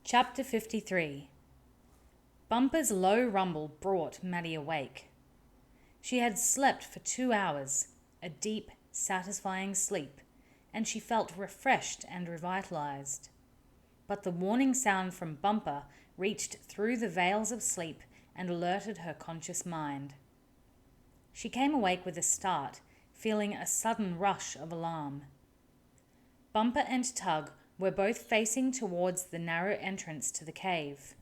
Chapter 53. Bumper's low rumble brought Maddie awake. She had slept for 2 hours, a deep, satisfying sleep, and she felt refreshed and revitalized. But the warning sound from Bumper reached through the veils of sleep and alerted her conscious mind. She came awake with a start, feeling a sudden rush of alarm. Bumper and Tug were both facing towards the narrow entrance to the cave.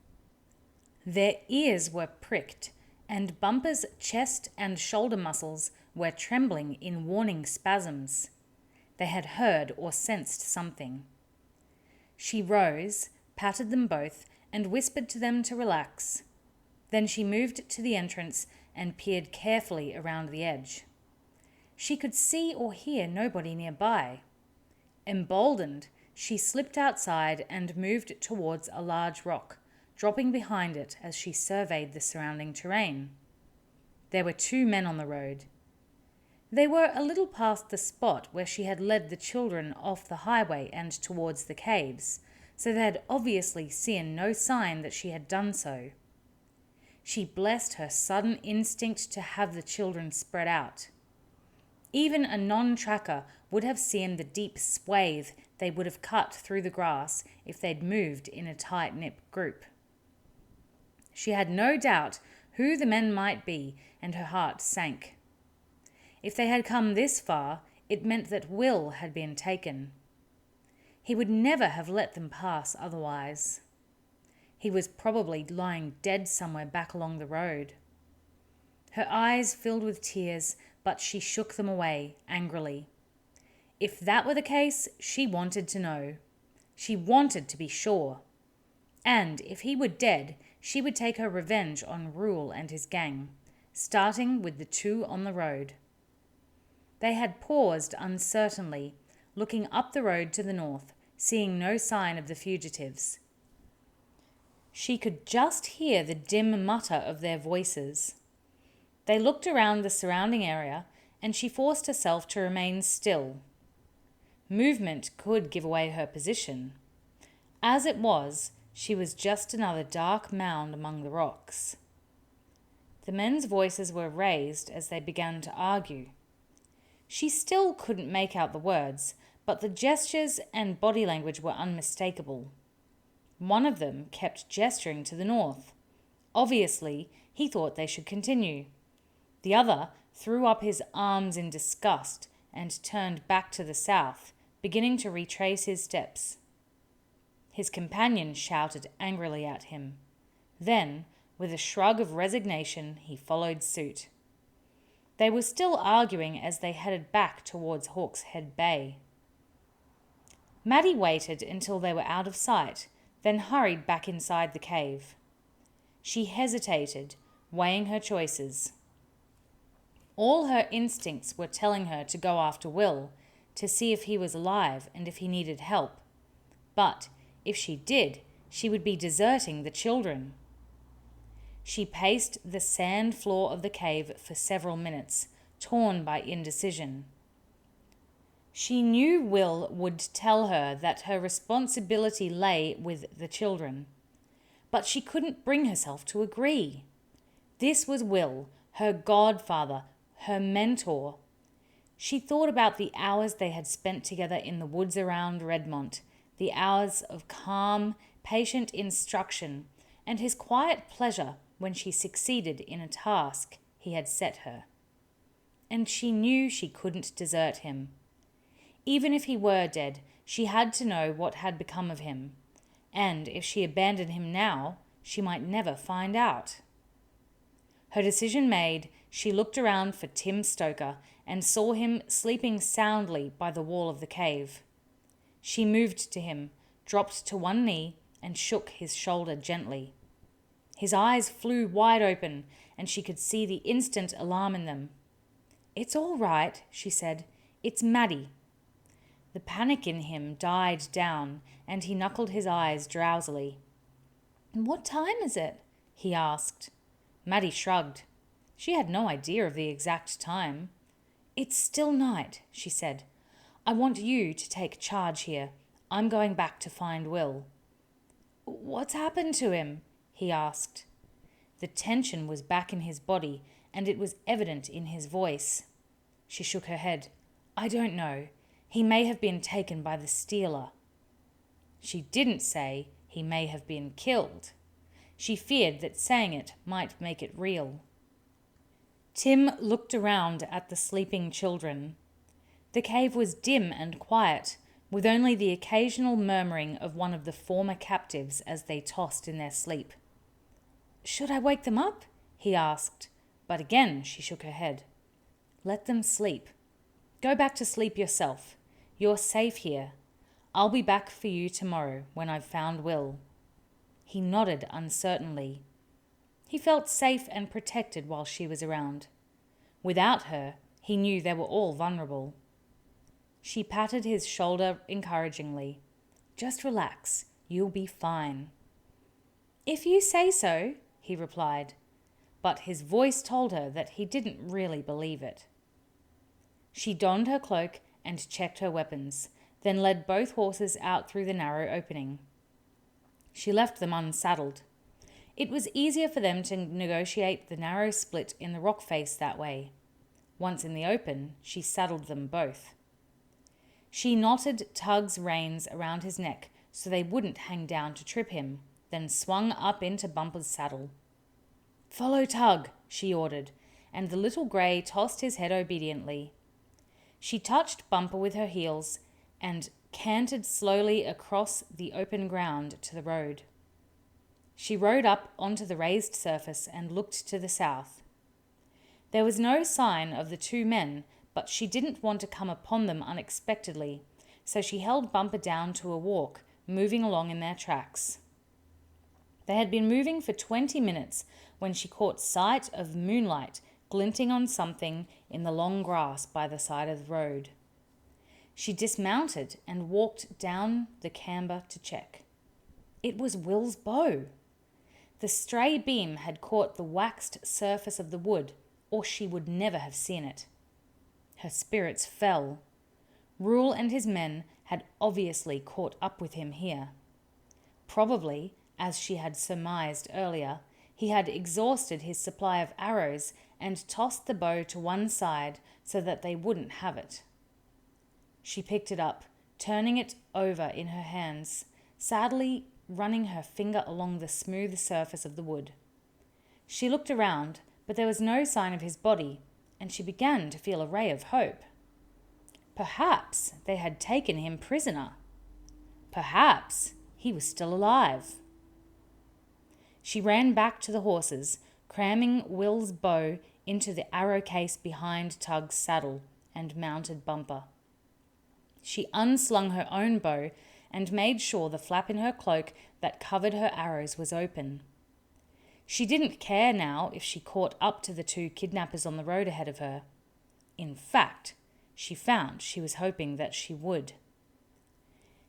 Their ears were pricked, and Bumper's chest and shoulder muscles were trembling in warning spasms. They had heard or sensed something. She rose, patted them both, and whispered to them to relax. Then she moved to the entrance and peered carefully around the edge. She could see or hear nobody nearby. Emboldened, she slipped outside and moved towards a large rock, dropping behind it as she surveyed the surrounding terrain. There were 2 men on the road. They were a little past the spot where she had led the children off the highway and towards the caves, so they had obviously seen no sign that she had done so. She blessed her sudden instinct to have the children spread out. Even a non-tracker would have seen the deep swathe they would have cut through the grass if they'd moved in a tight-knit group. She had no doubt who the men might be, and her heart sank. If they had come this far, it meant that Will had been taken. He would never have let them pass otherwise. He was probably lying dead somewhere back along the road. Her eyes filled with tears, but she shook them away angrily. If that were the case, she wanted to know. She wanted to be sure. And if he were dead, she would take her revenge on Rule and his gang, starting with the 2 on the road. They had paused uncertainly, looking up the road to the north, seeing no sign of the fugitives. She could just hear the dim mutter of their voices. They looked around the surrounding area, and she forced herself to remain still. Movement could give away her position. As it was, she was just another dark mound among the rocks. The men's voices were raised as they began to argue. She still couldn't make out the words, but the gestures and body language were unmistakable. One of them kept gesturing to the north. Obviously, he thought they should continue. The other threw up his arms in disgust and turned back to the south, beginning to retrace his steps. His companion shouted angrily at him. Then, with a shrug of resignation, he followed suit. They were still arguing as they headed back towards Hawk's Head Bay. Maddie waited until they were out of sight, then hurried back inside the cave. She hesitated, weighing her choices. All her instincts were telling her to go after Will, to see if he was alive and if he needed help. But if she did, she would be deserting the children. She paced the sand floor of the cave for several minutes, torn by indecision. She knew Will would tell her that her responsibility lay with the children, but she couldn't bring herself to agree. This was Will, her godfather, her mentor. She thought about the hours they had spent together in the woods around Redmont, the hours of calm, patient instruction, and his quiet pleasure when she succeeded in a task he had set her. And she knew she couldn't desert him. Even if he were dead, she had to know what had become of him, and if she abandoned him now, she might never find out. Her decision made, she looked around for Tim Stoker and saw him sleeping soundly by the wall of the cave. She moved to him, dropped to one knee, and shook his shoulder gently. His eyes flew wide open, and she could see the instant alarm in them. "It's all right," she said. "It's Maddie." The panic in him died down, and he knuckled his eyes drowsily. "What time is it?" he asked. Maddie shrugged. She had no idea of the exact time. "It's still night," she said. "I want you to take charge here. I'm going back to find Will." What's happened to him? He asked. The tension was back in his body, and it was evident in his voice. She shook her head. I don't know. He may have been taken by the stealer. She didn't say he may have been killed. She feared that saying it might make it real. Tim looked around at the sleeping children. The cave was dim and quiet, with only the occasional murmuring of one of the former captives as they tossed in their sleep. Should I wake them up? He asked, but again she shook her head. Let them sleep. Go back to sleep yourself. You're safe here. I'll be back for you tomorrow when I've found Will. He nodded uncertainly. He felt safe and protected while she was around. Without her, he knew they were all vulnerable. She patted his shoulder encouragingly. Just relax. You'll be fine. If you say so, he replied, but his voice told her that he didn't really believe it. She donned her cloak and checked her weapons, then led both horses out through the narrow opening. She left them unsaddled. It was easier for them to negotiate the narrow split in the rock face that way. Once in the open, she saddled them both. She knotted Tug's reins around his neck so they wouldn't hang down to trip him, then swung up into Bumper's saddle. Follow Tug, she ordered, and the little grey tossed his head obediently. She touched Bumper with her heels and cantered slowly across the open ground to the road. She rode up onto the raised surface and looked to the south. There was no sign of the two men, but she didn't want to come upon them unexpectedly, so she held Bumper down to a walk, moving along in their tracks. They had been moving for 20 minutes when she caught sight of moonlight glinting on something in the long grass by the side of the road. She dismounted and walked down the camber to check. It was Will's bow. The stray beam had caught the waxed surface of the wood, or she would never have seen it. Her spirits fell. Rule and his men had obviously caught up with him here. Probably, as she had surmised earlier, he had exhausted his supply of arrows and tossed the bow to one side so that they wouldn't have it. She picked it up, turning it over in her hands, sadly running her finger along the smooth surface of the wood. She looked around, but there was no sign of his body, and she began to feel a ray of hope. Perhaps they had taken him prisoner. Perhaps he was still alive. She ran back to the horses, cramming Will's bow into the arrow case behind Tug's saddle, and mounted Bumper. She unslung her own bow and made sure the flap in her cloak that covered her arrows was open. She didn't care now if she caught up to the two kidnappers on the road ahead of her. In fact, she found she was hoping that she would.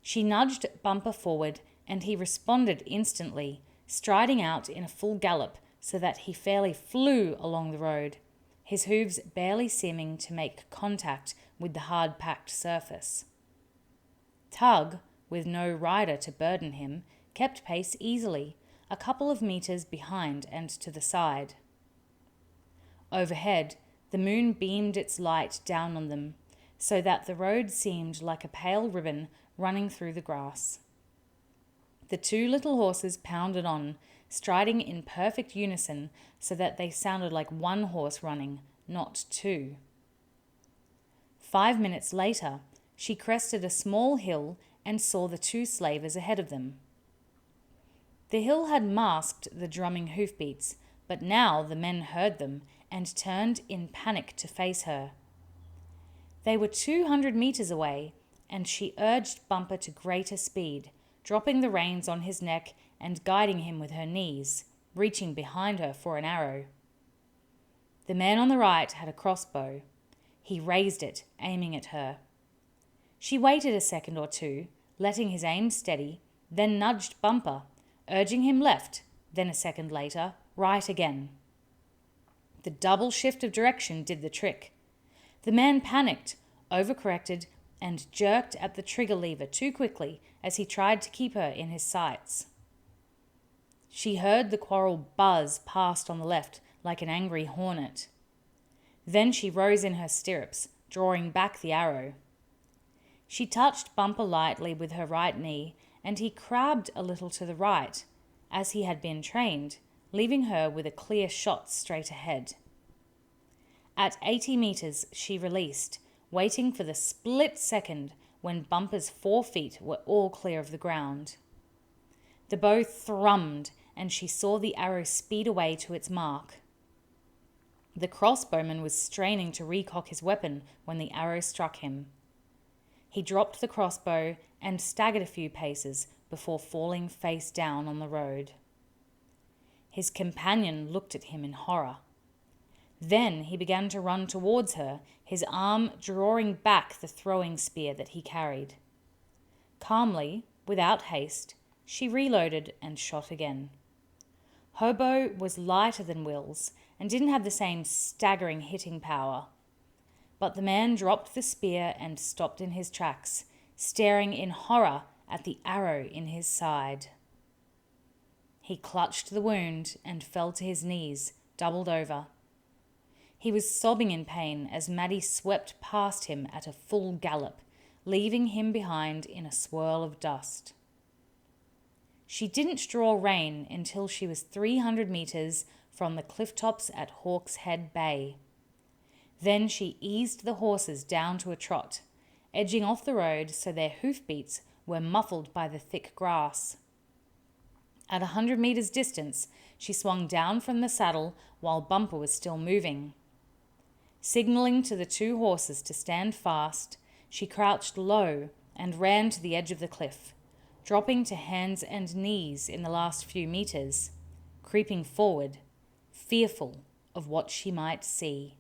She nudged Bumper forward, and he responded instantly, striding out in a full gallop so that he fairly flew along the road, his hooves barely seeming to make contact with the hard-packed surface. Tug, with no rider to burden him, kept pace easily, a couple of meters behind and to the side. Overhead, the moon beamed its light down on them, so that the road seemed like a pale ribbon running through the grass. The two little horses pounded on, striding in perfect unison so that they sounded like one horse running, not two. 5 minutes later, she crested a small hill and saw the two slavers ahead of them. The hill had masked the drumming hoofbeats, but now the men heard them and turned in panic to face her. They were 200 meters away, and she urged Bumper to greater speed, dropping the reins on his neck and guiding him with her knees, reaching behind her for an arrow. The man on the right had a crossbow. He raised it, aiming at her. She waited a second or two, letting his aim steady, then nudged Bumper, urging him left, then a second later, right again. The double shift of direction did the trick. The man panicked, overcorrected, and jerked at the trigger lever too quickly as he tried to keep her in his sights. She heard the quarrel buzz past on the left like an angry hornet. Then she rose in her stirrups, drawing back the arrow. She touched Bumper lightly with her right knee, and he crabbed a little to the right, as he had been trained, leaving her with a clear shot straight ahead. At 80 meters, she released, waiting for the split second when Bumper's 4 feet were all clear of the ground. The bow thrummed, and she saw the arrow speed away to its mark. The crossbowman was straining to recock his weapon when the arrow struck him. He dropped the crossbow and staggered a few paces before falling face down on the road. His companion looked at him in horror. Then he began to run towards her, his arm drawing back the throwing spear that he carried. Calmly, without haste, she reloaded and shot again. Her bow was lighter than Will's and didn't have the same staggering hitting power. But the man dropped the spear and stopped in his tracks, staring in horror at the arrow in his side. He clutched the wound and fell to his knees, doubled over. He was sobbing in pain as Maddie swept past him at a full gallop, leaving him behind in a swirl of dust. She didn't draw rein until she was 300 meters from the cliff tops at Hawk's Head Bay. Then she eased the horses down to a trot, edging off the road so their hoofbeats were muffled by the thick grass. At 100 meters distance, she swung down from the saddle while Bumper was still moving. Signaling to the 2 horses to stand fast, she crouched low and ran to the edge of the cliff, dropping to hands and knees in the last few meters, creeping forward, fearful of what she might see.